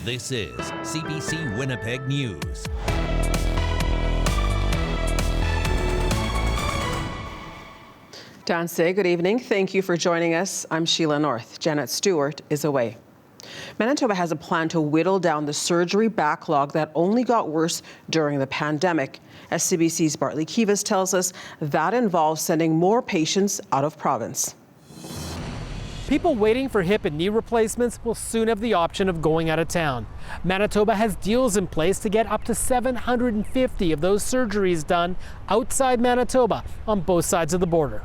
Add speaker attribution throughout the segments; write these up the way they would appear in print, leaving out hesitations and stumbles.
Speaker 1: This is CBC Winnipeg News.
Speaker 2: Danse, good evening. Thank you for joining us. I'm Sheila North. Janet Stewart is away. Manitoba has a plan to whittle down the surgery backlog that only got worse during the pandemic. As CBC's Bartley Kivas tells us, that involves sending more patients out of province.
Speaker 3: People waiting for hip and knee replacements will soon have the option of going out of town. Manitoba has deals in place to get up to 750 of those surgeries done outside Manitoba on both sides of the border.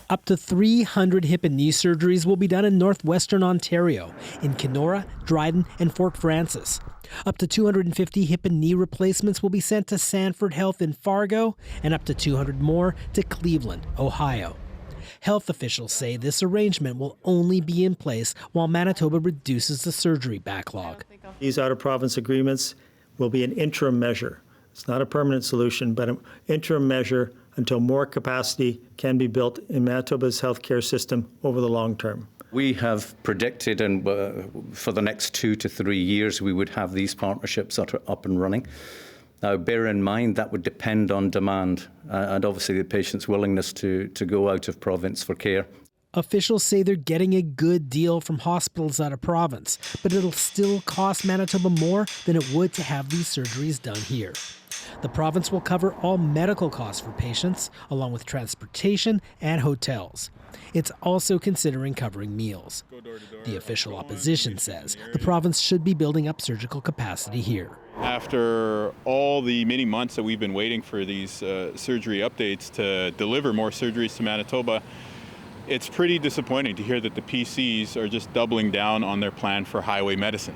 Speaker 3: Up to 300 hip and knee surgeries will be done in northwestern Ontario, in Kenora, Dryden, and Fort Frances. Up to 250 hip and knee replacements will be sent to Sanford Health in Fargo, and up to 200 more to Cleveland, Ohio. Health officials say this arrangement will only be in place while Manitoba reduces the surgery backlog.
Speaker 4: These out-of-province agreements will be an interim measure. It's not a permanent solution, but an interim measure until more capacity can be built in Manitoba's healthcare system over the long term.
Speaker 5: We have predicted, and for the next 2 to 3 years, we would have these partnerships up and running. Now, bear in mind that would depend on demand and obviously the patient's willingness to go out of province for care.
Speaker 3: Officials say they're getting a good deal from hospitals out of province, but it'll still cost Manitoba more than it would to have these surgeries done here. The province will cover all medical costs for patients, along with transportation and hotels. It's also considering covering meals. The official opposition says the province should be building up surgical capacity here.
Speaker 6: After all the many months that we've been waiting for these surgery updates to deliver more surgeries to Manitoba, it's pretty disappointing to hear that the PCs are just doubling down on their plan for highway medicine.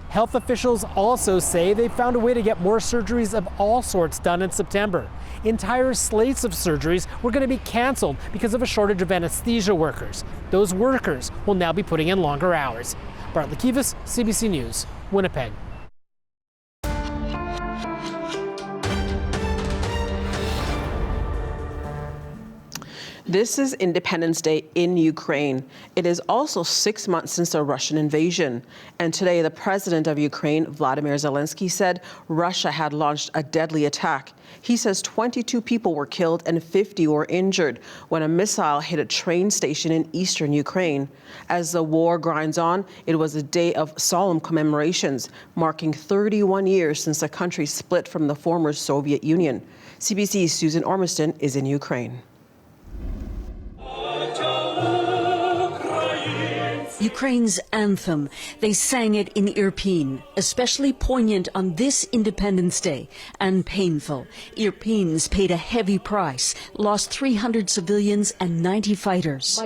Speaker 3: Health officials also say they found a way to get more surgeries of all sorts done in September. Entire slates of surgeries were going to be canceled because of a shortage of anesthesia workers. Those workers will now be putting in longer hours. Bartley Kivas, CBC News, Winnipeg.
Speaker 2: This is Independence Day in Ukraine. It is also 6 months since the Russian invasion. And today, the president of Ukraine, Vladimir Zelensky, said Russia had launched a deadly attack. He says 22 people were killed and 50 were injured when a missile hit a train station in eastern Ukraine. As the war grinds on, it was a day of solemn commemorations, marking 31 years since the country split from the former Soviet Union. CBC's Susan Ormiston is in Ukraine.
Speaker 7: Ukraine's anthem. They sang it in Irpin, especially poignant on this Independence Day, and painful. Irpins paid a heavy price, lost 300 civilians and 90 fighters.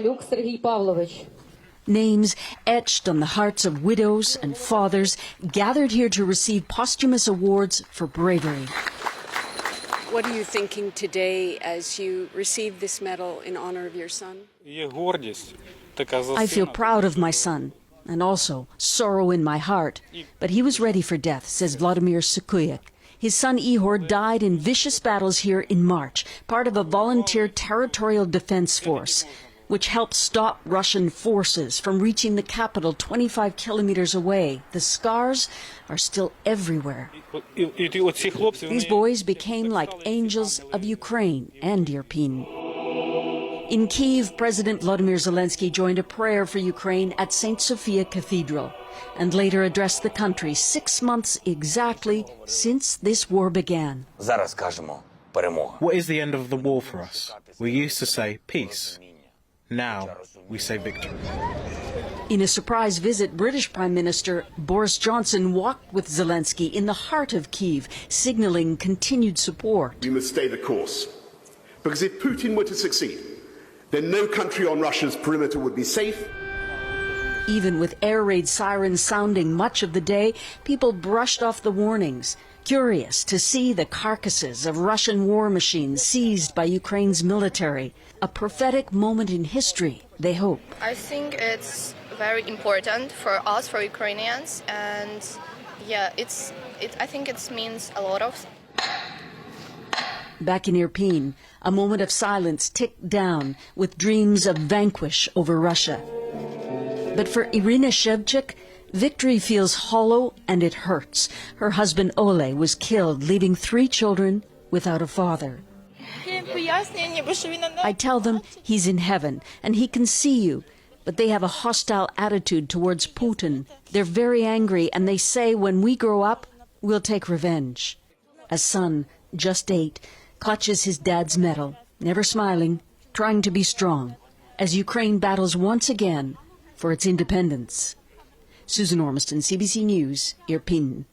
Speaker 7: Names etched on the hearts of widows and fathers gathered here to receive posthumous awards for bravery.
Speaker 8: What are you thinking today as you receive this medal in honor of your son?
Speaker 7: I feel proud of my son, and also sorrow in my heart. But he was ready for death, says Vladimir Sukuyak. His son Ihor died in vicious battles here in March, part of a volunteer territorial defense force, which helped stop Russian forces from reaching the capital 25 kilometers away. The scars are still everywhere. These boys became like angels of Ukraine and Irpin. In Kyiv, President Vladimir Zelensky joined a prayer for Ukraine at St. Sophia Cathedral and later addressed the country 6 months exactly since this war began.
Speaker 9: What is the end of the war for us? We used to say peace. Now we say victory.
Speaker 7: In a surprise visit, British Prime Minister Boris Johnson walked with Zelensky in the heart of Kyiv, signaling continued support.
Speaker 10: We must stay the course, because if Putin were to succeed, then no country on Russia's perimeter would be safe.
Speaker 7: Even with air raid sirens sounding much of the day, people brushed off the warnings, curious to see the carcasses of Russian war machines seized by Ukraine's military. A prophetic moment in history, they hope.
Speaker 11: I think it's very important for us, for Ukrainians, and yeah, I think it means a lot of.
Speaker 7: Back in Irpin, a moment of silence ticked down with dreams of vanquish over Russia. But for Irina Shevchuk, Victory feels hollow and it hurts. Her husband Ole was killed, leaving 3 children without a father. I tell them he's in heaven and he can see you, but they have a hostile attitude towards Putin. They're very angry and they say when we grow up, we'll take revenge. A son, just 8, clutches his dad's medal, never smiling, trying to be strong, as Ukraine battles once again for its independence. Susan Ormiston, CBC News, Irpin.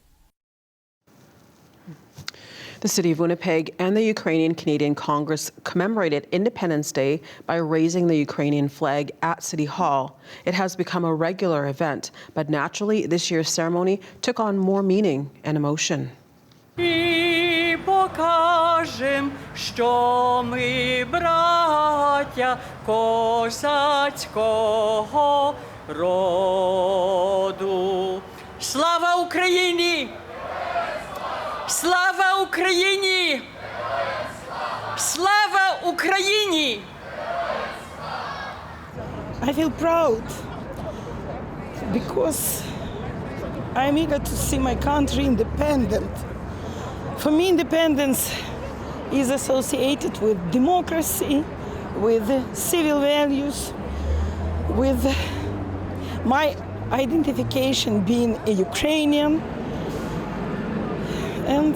Speaker 2: The city of Winnipeg and the Ukrainian-Canadian Congress commemorated Independence Day by raising the Ukrainian flag at City Hall. It has become a regular event, but naturally this year's ceremony took on more meaning and emotion.
Speaker 12: І покажем, що ми браття козацького роду. Слава Україні! Слава Україні! Слава Україні!
Speaker 13: I feel proud because I'm eager to see my country independent. For me, independence is associated with democracy, with civil values, with my identification being a Ukrainian. And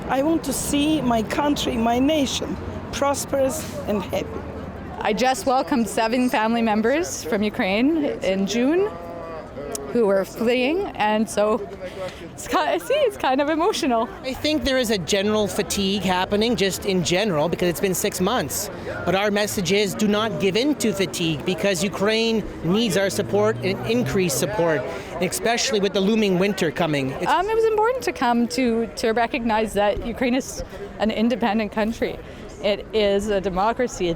Speaker 13: I want to see my country, my nation, prosperous and happy.
Speaker 14: I just welcomed 7 family members from Ukraine in June who were fleeing, and so it's kind of emotional.
Speaker 15: I think there is a general fatigue happening just in general because it's been 6 months. But our message is do not give in to fatigue because Ukraine needs our support and increased support, especially with the looming winter coming.
Speaker 14: It was important to come to recognize that Ukraine is an independent country. It is a democracy.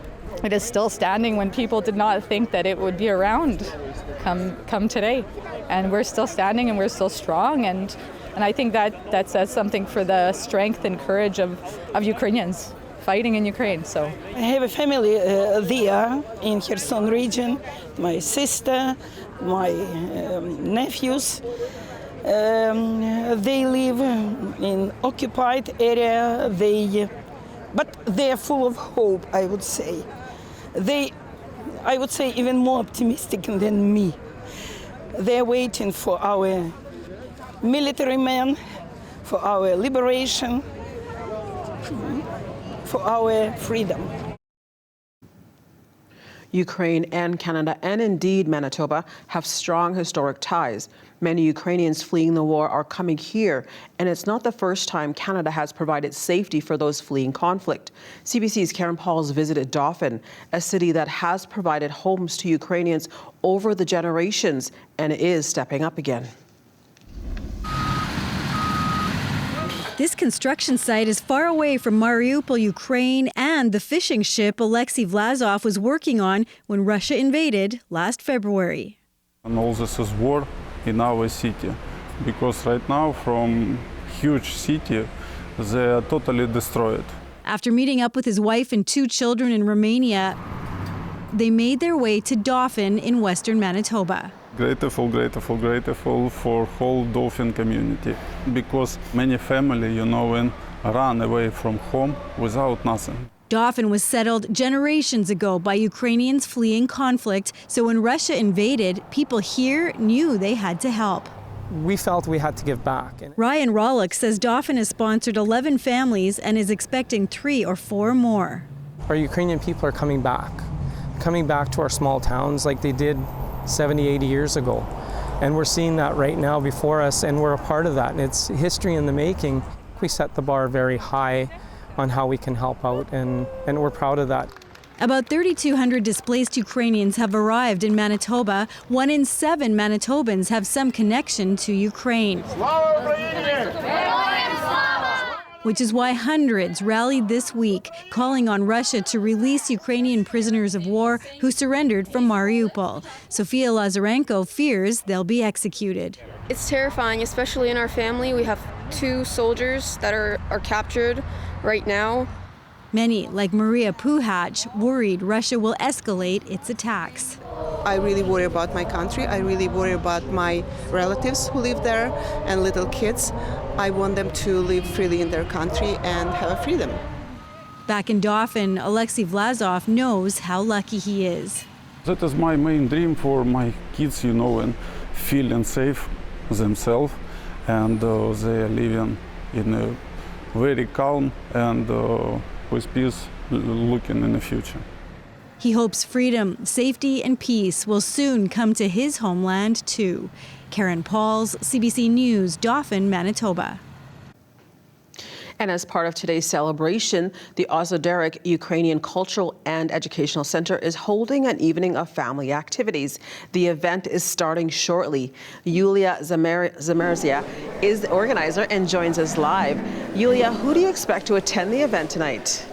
Speaker 14: It is still standing when people did not think that it would be around come today. And we're still standing and we're still strong, and I think that says something for the strength and courage of Ukrainians fighting in Ukraine. So
Speaker 13: I have a family there in Kherson region, my sister, my nephews. They live in occupied area, but they are full of hope, I would say. I would say even more optimistic than me. They're waiting for our military men, for our liberation, for our freedom.
Speaker 2: Ukraine and Canada, and indeed Manitoba, have strong historic ties. Many Ukrainians fleeing the war are coming here, and it's not the first time Canada has provided safety for those fleeing conflict. CBC's Karen Pauls visited Dauphin, a city that has provided homes to Ukrainians over the generations and is stepping up again.
Speaker 16: This construction site is far away from Mariupol, Ukraine, and the fishing ship Alexei Vlasov was working on when Russia invaded last February.
Speaker 17: And all this is war in our city, because right now from huge city, they are totally destroyed.
Speaker 16: After meeting up with his wife and 2 children in Romania, they made their way to Dauphin in western Manitoba.
Speaker 17: Grateful for whole Dauphin community, because many family, run away from home without nothing.
Speaker 16: Dauphin was settled generations ago by Ukrainians fleeing conflict, so when Russia invaded, people here knew they had to help.
Speaker 3: We felt we had to give back.
Speaker 16: Ryan Rollick says Dauphin has sponsored 11 families and is expecting 3 or 4 more.
Speaker 3: Our Ukrainian people are coming back to our small towns like they did 70, 80 years ago. And we're seeing that right now before us, and we're a part of that. And it's history in the making. We set the bar very high on how we can help out, and we're proud of that.
Speaker 16: About 3,200 displaced Ukrainians have arrived in Manitoba. 1 in 7 Manitobans have some connection to Ukraine. Which is why hundreds rallied this week, calling on Russia to release Ukrainian prisoners of war who surrendered from Mariupol. Sofia Lazarenko fears they'll be executed.
Speaker 18: It's terrifying, especially in our family. We have 2 soldiers that are captured right now.
Speaker 16: Many, like Maria Puhach, worried Russia will escalate its attacks.
Speaker 19: I really worry about my country. I really worry about my relatives who live there and little kids. I want them to live freely in their country and have a freedom.
Speaker 16: Back in Dauphin, Alexei Vlasov knows how lucky he is.
Speaker 17: That is my main dream for my kids, and feeling safe themselves, and they are living in a very calm and with peace, looking in the future.
Speaker 16: He hopes freedom, safety, and peace will soon come to his homeland, too. Karen Pauls, CBC News, Dauphin, Manitoba.
Speaker 2: And as part of today's celebration, the Ozoderic Ukrainian Cultural and Educational Center is holding an evening of family activities. The event is starting shortly. Yulia Zamerzia is the organizer and joins us live. Yulia, who do you expect to attend the event tonight?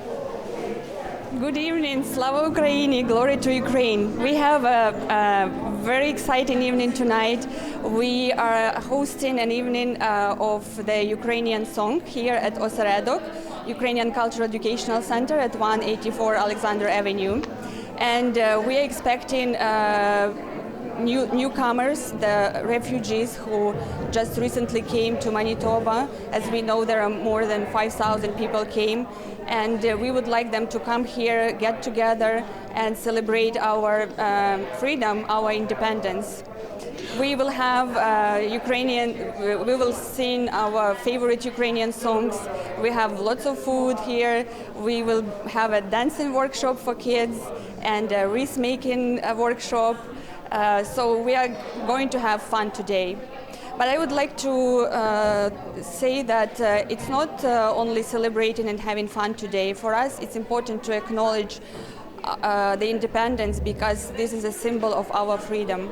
Speaker 12: Good evening, Slava Ukraini, glory to Ukraine. We have a very exciting evening tonight. We are hosting an evening of the Ukrainian song here at Oseredok, Ukrainian Cultural Educational Center at 184 Alexander Avenue. And we are expecting newcomers, the refugees who just recently came to Manitoba. As we know, there are more than 5,000 people came, and we would like them to come here, get together, and celebrate our freedom, our independence. We will have we will sing our favorite Ukrainian songs. We have lots of food here. We will have a dancing workshop for kids and a wreath making workshop. So we are going to have fun today. But I would like to say that it's not only celebrating and having fun today. For us, it's important to acknowledge the independence because this is a symbol of our freedom.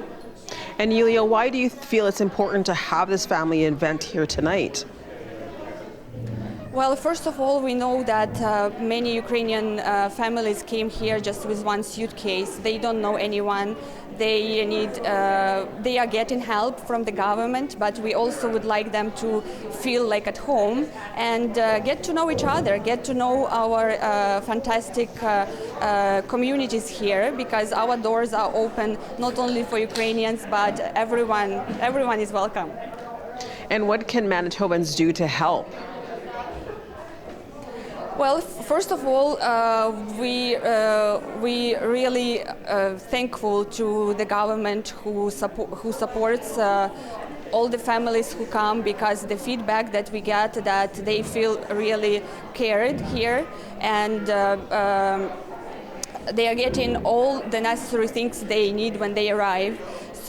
Speaker 2: And Yulia, why do you feel it's important to have this family event here tonight?
Speaker 12: Well, first of all, we know that many Ukrainian families came here just with one suitcase. They don't know anyone. They are getting help from the government, but we also would like them to feel like at home and get to know each other, get to know our fantastic communities here, because our doors are open not only for Ukrainians, but everyone is welcome.
Speaker 2: And what can Manitobans do to help?
Speaker 12: Well, first of all, we really thankful to the government who supports all the families who come, because the feedback that we get that they feel really cared here, and they are getting all the necessary things they need when they arrive.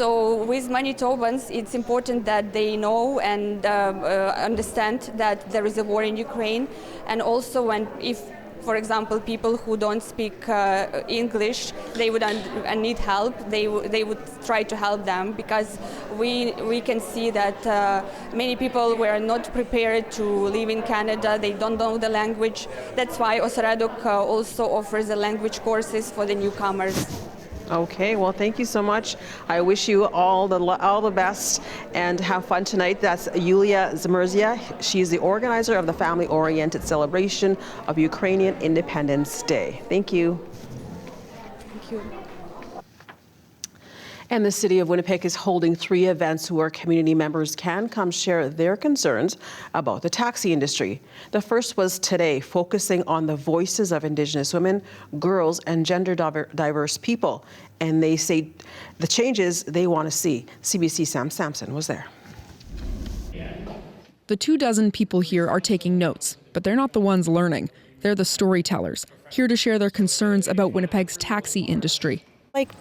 Speaker 12: So with Manitobans, it's important that they know and understand that there is a war in Ukraine, and also if, for example, people who don't speak English, they would need help, they would try to help them, because we can see that many people were not prepared to live in Canada. They don't know the language. That's why Oseredok also offers the language courses for the newcomers.
Speaker 2: Okay, well, thank you so much. I wish you all the best and have fun tonight. That's Yulia Zamerzia. She's the organizer of the family-oriented celebration of Ukrainian Independence Day. Thank you.
Speaker 12: Thank you.
Speaker 2: And the city of Winnipeg is holding 3 events where community members can come share their concerns about the taxi industry. The first was today, focusing on the voices of Indigenous women, girls, and gender diverse people. And they say the changes they want to see. CBC Sam Sampson was there.
Speaker 20: The 24 people here are taking notes, but they're not the ones learning. They're the storytellers, here to share their concerns about Winnipeg's taxi industry.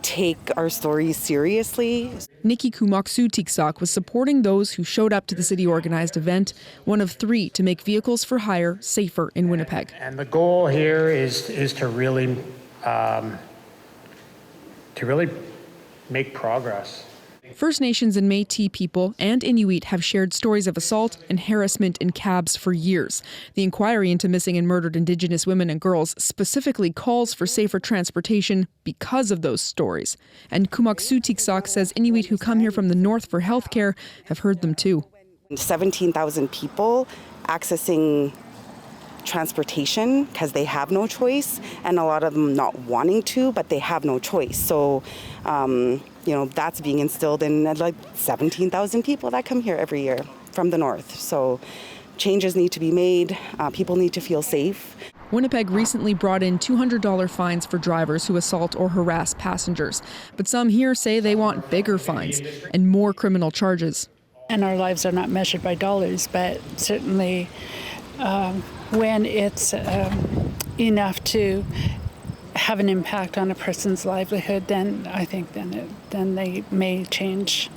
Speaker 21: Take our stories seriously.
Speaker 20: Nikki Kumaksu-Tiksak was supporting those who showed up to the city-organized event, one of 3 to make vehicles for hire safer in Winnipeg.
Speaker 22: And the goal here is to really make progress.
Speaker 20: First Nations and Métis people and Inuit have shared stories of assault and harassment in cabs for years. The inquiry into missing and murdered Indigenous women and girls specifically calls for safer transportation because of those stories. And Kumaksu-Tiksak says Inuit who come here from the north for healthcare have heard them too.
Speaker 21: 17,000 people accessing transportation because they have no choice, and a lot of them not wanting to, but they have no choice. So, that's being instilled in like 17,000 people that come here every year from the north. So changes need to be made. People need to feel safe.
Speaker 20: Winnipeg recently brought in $200 fines for drivers who assault or harass passengers. But some here say they want bigger fines and more criminal charges.
Speaker 1: And our lives are not measured by dollars, but certainly when it's enough to have an impact on a person's livelihood, then I think then they may change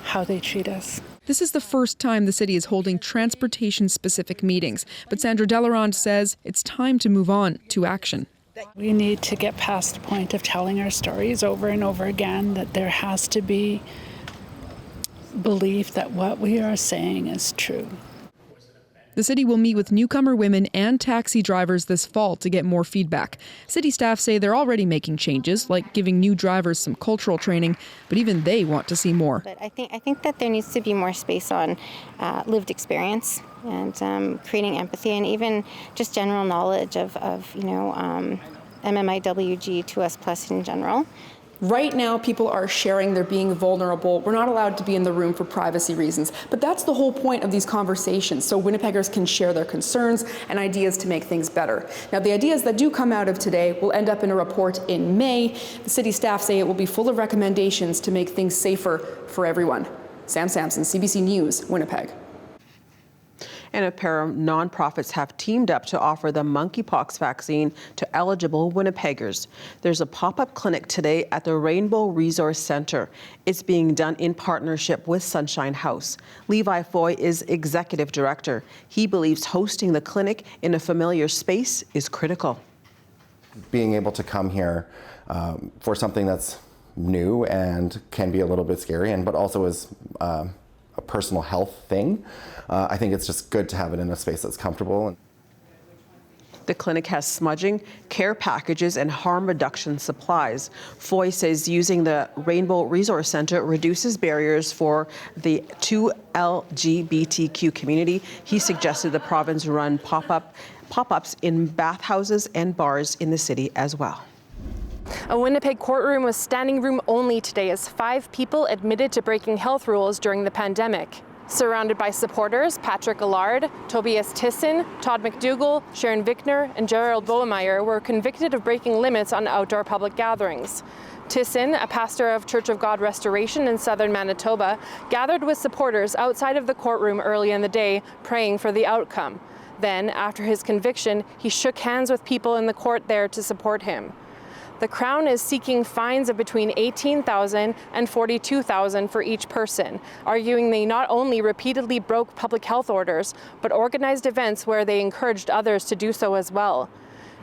Speaker 1: how they treat us.
Speaker 20: This is the first time the city is holding transportation-specific meetings, but Sandra Delarond says it's time to move on to action.
Speaker 1: We need to get past the point of telling our stories over and over again, that there has to be belief that what we are saying is true.
Speaker 20: The city will meet with newcomer women and taxi drivers this fall to get more feedback. City staff say they're already making changes, like giving new drivers some cultural training, but even they want to see more.
Speaker 4: But I think that there needs to be more space on lived experience and creating empathy, and even just general knowledge of MMIWG 2S+ in general.
Speaker 23: Right now, people are sharing, they're being vulnerable. We're not allowed to be in the room for privacy reasons. But that's the whole point of these conversations, so Winnipeggers can share their concerns and ideas to make things better. Now, the ideas that do come out of today will end up in a report in May. The city staff say it will be full of recommendations to make things safer for everyone. Sam Sampson, CBC News, Winnipeg.
Speaker 2: And a pair of nonprofits have teamed up to offer the monkeypox vaccine to eligible Winnipeggers. There's a pop-up clinic today at the Rainbow Resource Centre. It's being done in partnership with Sunshine House. Levi Foy is executive director. He believes hosting the clinic in a familiar space is critical.
Speaker 24: Being able to come here for something that's new and can be a little bit scary, but also is a personal health thing. I think it's just good to have it in a space that's comfortable.
Speaker 2: The clinic has smudging, care packages, and harm reduction supplies. Foy says using the Rainbow Resource Centre reduces barriers for the 2LGBTQ community. He suggested the province run pop-ups in bathhouses and bars in the city as well.
Speaker 25: A Winnipeg courtroom was standing room only today as 5 people admitted to breaking health rules during the pandemic. Surrounded by supporters, Patrick Allard, Tobias Tisson, Todd McDougall, Sharon Vickner, and Gerald Boemeyer were convicted of breaking limits on outdoor public gatherings. Tisson, a pastor of Church of God Restoration in southern Manitoba, gathered with supporters outside of the courtroom early in the day, praying for the outcome. Then, after his conviction, he shook hands with people in the court there to support him. The Crown is seeking fines of between $18,000 and $42,000 for each person, arguing they not only repeatedly broke public health orders, but organized events where they encouraged others to do so as well.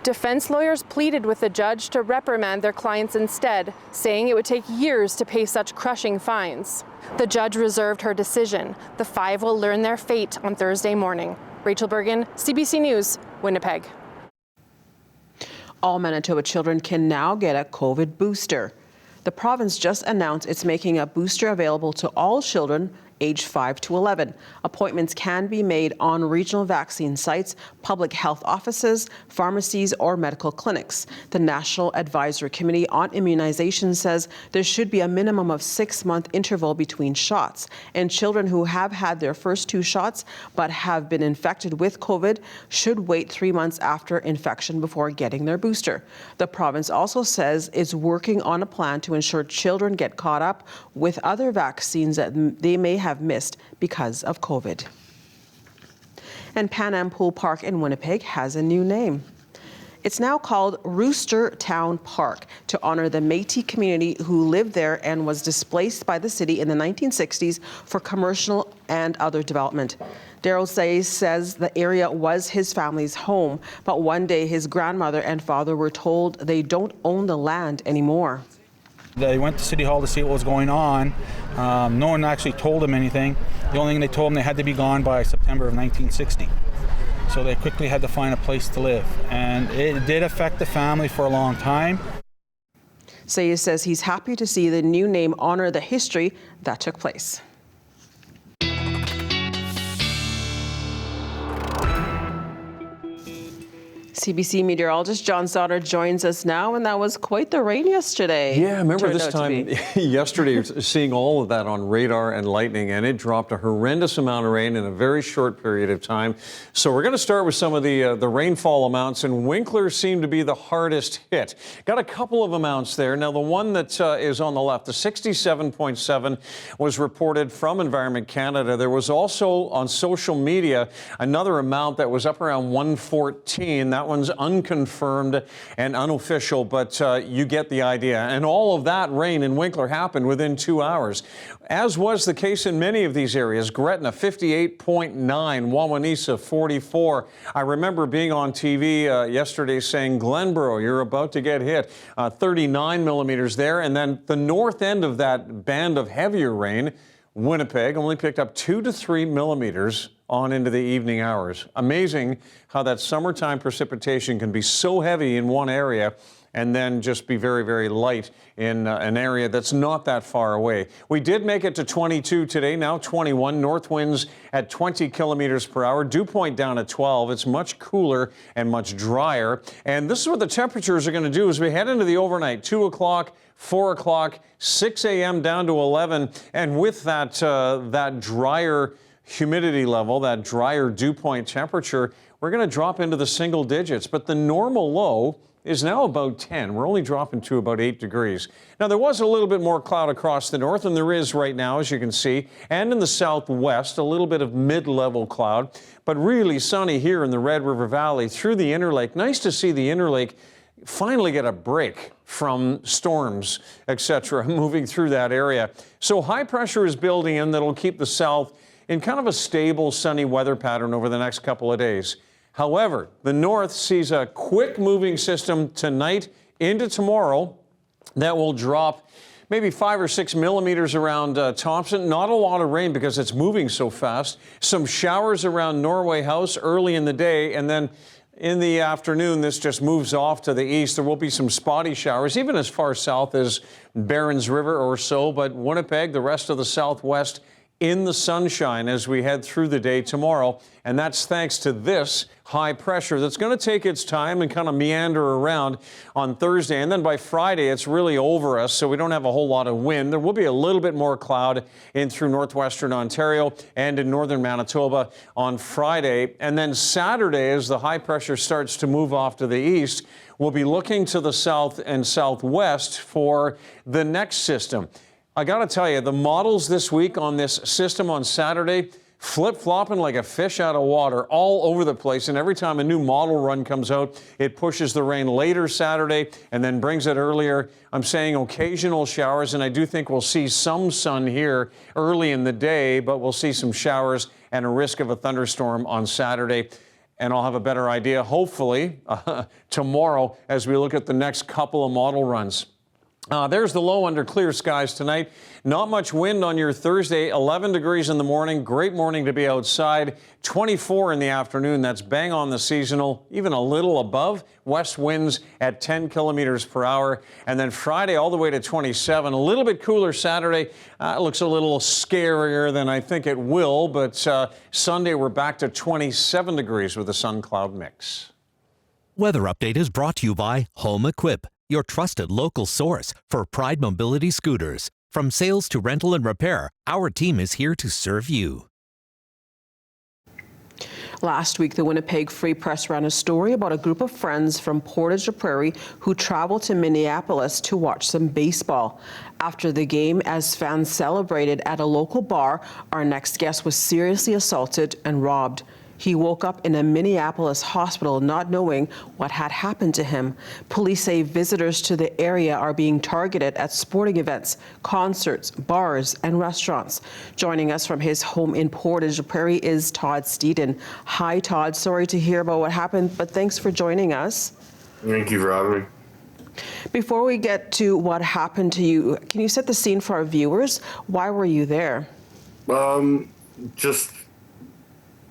Speaker 25: Defense lawyers pleaded with the judge to reprimand their clients instead, saying it would take years to pay such crushing fines. The judge reserved her decision. The 5 will learn their fate on Thursday morning. Rachel Bergen, CBC News, Winnipeg.
Speaker 2: All Manitoba children can now get a COVID booster. The province just announced it's making a booster available to all children aged 5 to 11. Appointments can be made on regional vaccine sites, public health offices, pharmacies, or medical clinics. The National Advisory Committee on Immunization says there should be a minimum of 6-month interval between shots, and children who have had their first 2 shots but have been infected with COVID should wait 3 months after infection before getting their booster. The province also says it's working on a plan to ensure children get caught up with other vaccines that they may have missed because of COVID. And Pan Am Pool Park in Winnipeg has a new name. It's now called Rooster Town Park to honor the Métis community who lived there and was displaced by the city in the 1960s for commercial and other development. Daryl says the area was his family's home, but one day his grandmother and father were told they don't own the land anymore.
Speaker 26: They went to City Hall to see what was going on. No one actually told them anything. The only thing they told them, they had to be gone by September of 1960. So they quickly had to find a place to live. And it did affect the family for a long time.
Speaker 2: Sayes says he's happy to see the new name honor the history that took place. CBC meteorologist John Sauter joins us now, and that was quite the rain yesterday.
Speaker 5: Yeah, remember this time yesterday, seeing all of that on radar and lightning, and it dropped a horrendous amount of rain in a very short period of time. So we're going to start with some of the rainfall amounts, and Winkler seemed to be the hardest hit. Got a couple of amounts there. Now, the one that is on the left, the 67.7, was reported from Environment Canada. There was also on social media another amount that was up around 114. That one's unconfirmed and unofficial, but you get the idea. And all of that rain in Winkler happened within 2 hours, as was the case in many of these areas. Gretna, 58.9, Wawanesa, 44. I remember being on TV yesterday saying, Glenboro, you're about to get hit. 39 millimeters there. And then the north end of that band of heavier rain, Winnipeg, only picked up 2 to 3 millimeters on into the evening hours. Amazing how that summertime precipitation can be so heavy in one area and then just be very, very light in an area that's not that far away. We did make it to 22 today, now 21. North winds at 20 kilometers per hour. Dew point down at 12. It's much cooler and much drier. And this is what the temperatures are going to do as we head into the overnight. 2 o'clock, 4 o'clock, 6 a.m. down to 11. And with that, that drier humidity level, that drier dew point temperature, we're going to drop into the single digits. But the normal low is now about 10. We're only dropping to about 8 degrees. Now, there was a little bit more cloud across the north, and there is right now, as you can see, and in the southwest, a little bit of mid-level cloud, but really sunny here in the Red River Valley through the Interlake. Nice to see the Interlake finally get a break from storms, etc., moving through that area. So high pressure is building in that'll keep the south in kind of a stable, sunny weather pattern over the next couple of days. However, the north sees a quick moving system tonight into tomorrow that will drop maybe 5 or 6 millimeters around Thompson. Not a lot of rain because it's moving so fast. Some showers around Norway House early in the day, and then in the afternoon, this just moves off to the east. There will be some spotty showers, even as far south as Barons River or so, but Winnipeg, the rest of the southwest, in the sunshine as we head through the day tomorrow. And that's thanks to this high pressure that's going to take its time and kind of meander around on Thursday. And then by Friday, it's really over us, so we don't have a whole lot of wind. There will be a little bit more cloud in through northwestern Ontario and in northern Manitoba on Friday. And then Saturday, as the high pressure starts to move off to the east, we'll be looking to the south and southwest for the next system. I got to tell you, the models this week on this system on Saturday, flip-flopping like a fish out of water all over the place. And every time a new model run comes out, it pushes the rain later Saturday and then brings it earlier. I'm saying occasional showers, and I do think we'll see some sun here early in the day, but we'll see some showers and a risk of a thunderstorm on Saturday. And I'll have a better idea, hopefully, tomorrow as we look at the next couple of model runs. There's the low under clear skies tonight. Not much wind on your Thursday, 11 degrees in the morning. Great morning to be outside. 24 in the afternoon. That's bang on the seasonal, even a little above. West winds at 10 kilometers per hour. And then Friday all the way to 27. A little bit cooler Saturday. It looks a little scarier than I think it will. But Sunday we're back to 27 degrees with a sun-cloud mix.
Speaker 6: Weather Update is brought to you by Home Equip, your trusted local source for Pride Mobility scooters. From sales to rental and repair, our team is here to serve you.
Speaker 2: Last week, the Winnipeg Free Press ran a story about a group of friends from Portage-la-Prairie who traveled to Minneapolis to watch some baseball. After the game, as fans celebrated at a local bar, our next guest was seriously assaulted and robbed. He woke up in a Minneapolis hospital not knowing what had happened to him. Police say visitors to the area are being targeted at sporting events, concerts, bars, and restaurants. Joining us from his home in Portage-la-Prairie is Todd Steeden. Hi, Todd. Sorry to hear about what happened, but thanks for joining us.
Speaker 8: Thank you for having me.
Speaker 2: Before we get to what happened to you, can you set the scene for our viewers? Why were you there?
Speaker 8: Just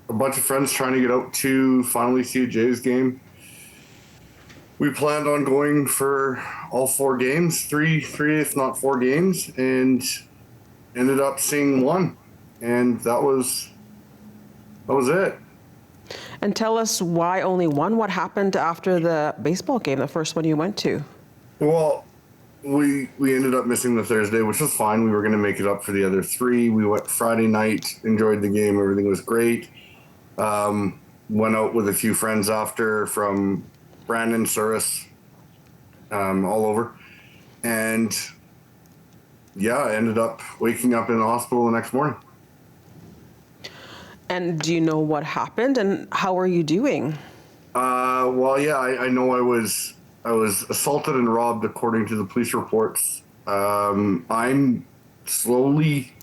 Speaker 8: a bunch of friends trying to get out to finally see a Jays game. We planned on going for all 4 games, three if not 4 games, and ended up seeing one, and that was it.
Speaker 2: And tell us why only one. What happened after the baseball game, the first one you went to?
Speaker 8: Well, we ended up missing the Thursday, which was fine. We were going to make it up for the other 3. We went Friday night, enjoyed the game. Everything was great. Went out with a few friends after from Brandon, Surus, all over. And yeah, I ended up waking up in the hospital the next morning.
Speaker 2: And do you know what happened and how are you doing?
Speaker 8: Well, yeah, I know I was assaulted and robbed according to the police reports. I'm slowly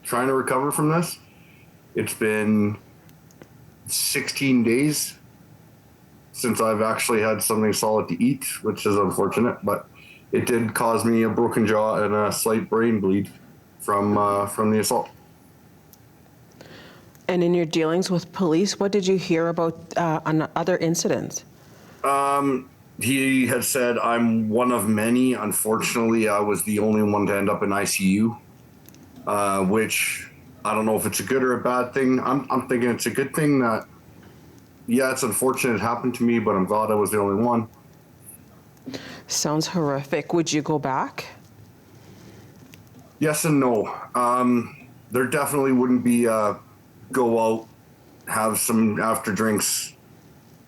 Speaker 8: trying to recover from this. It's been 16 days since I've actually had something solid to eat, which is unfortunate, but it did cause me a broken jaw and a slight brain bleed from the assault.
Speaker 2: And in your dealings with police, what did you hear about other incidents?
Speaker 8: He had said, I'm one of many. Unfortunately, I was the only one to end up in ICU, which I don't know if it's a good or a bad thing. I'm thinking it's a good thing that, yeah, it's unfortunate it happened to me, but I'm glad I was the only one.
Speaker 2: Sounds horrific. Would you go back?
Speaker 8: Yes and no. There definitely wouldn't be go out, have some after drinks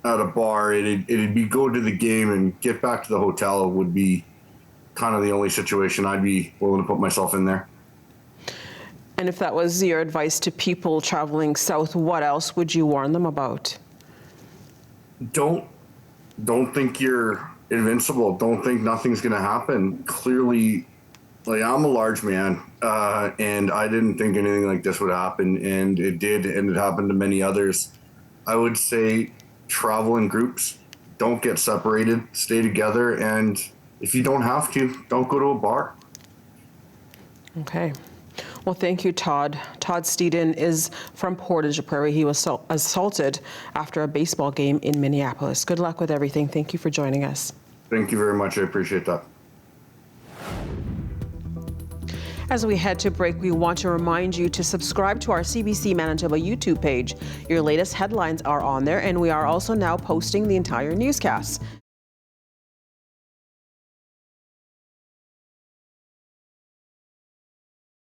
Speaker 8: at a bar. It'd be go to the game and get back to the hotel would be kind of the only situation I'd be willing to put myself in there.
Speaker 2: And if that was your advice to people traveling south, what else would you warn them about?
Speaker 8: Don't think you're invincible. Don't think nothing's going to happen. Clearly, like, I'm a large man, and I didn't think anything like this would happen, and it did, and it happened to many others. I would say travel in groups. Don't get separated. Stay together, and if you don't have to, don't go to a bar.
Speaker 2: Okay. Well, thank you, Todd. Todd Steeden is from Portage Prairie. He was assaulted after a baseball game in Minneapolis. Good luck with everything. Thank you for joining us.
Speaker 8: Thank you very much. I appreciate that.
Speaker 2: As we head to break, we want to remind you to subscribe to our CBC Manitoba YouTube page. Your latest headlines are on there, and we are also now posting the entire newscast.